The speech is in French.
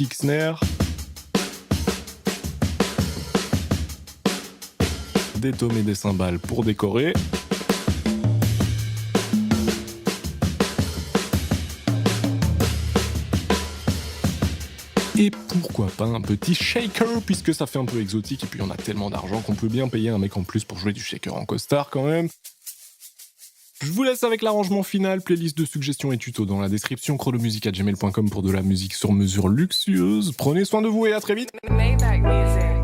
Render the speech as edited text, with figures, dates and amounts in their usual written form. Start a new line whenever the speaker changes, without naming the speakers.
kick snare, des tomes et des cymbales pour décorer, et pourquoi pas un petit shaker, puisque ça fait un peu exotique et puis on a tellement d'argent qu'on peut bien payer un mec en plus pour jouer du shaker en costard quand même. Je vous laisse avec l'arrangement final, playlist de suggestions et tutos dans la description, chronomusique@gmail.com pour de la musique sur mesure luxueuse. Prenez soin de vous et à très vite.
Maybach music.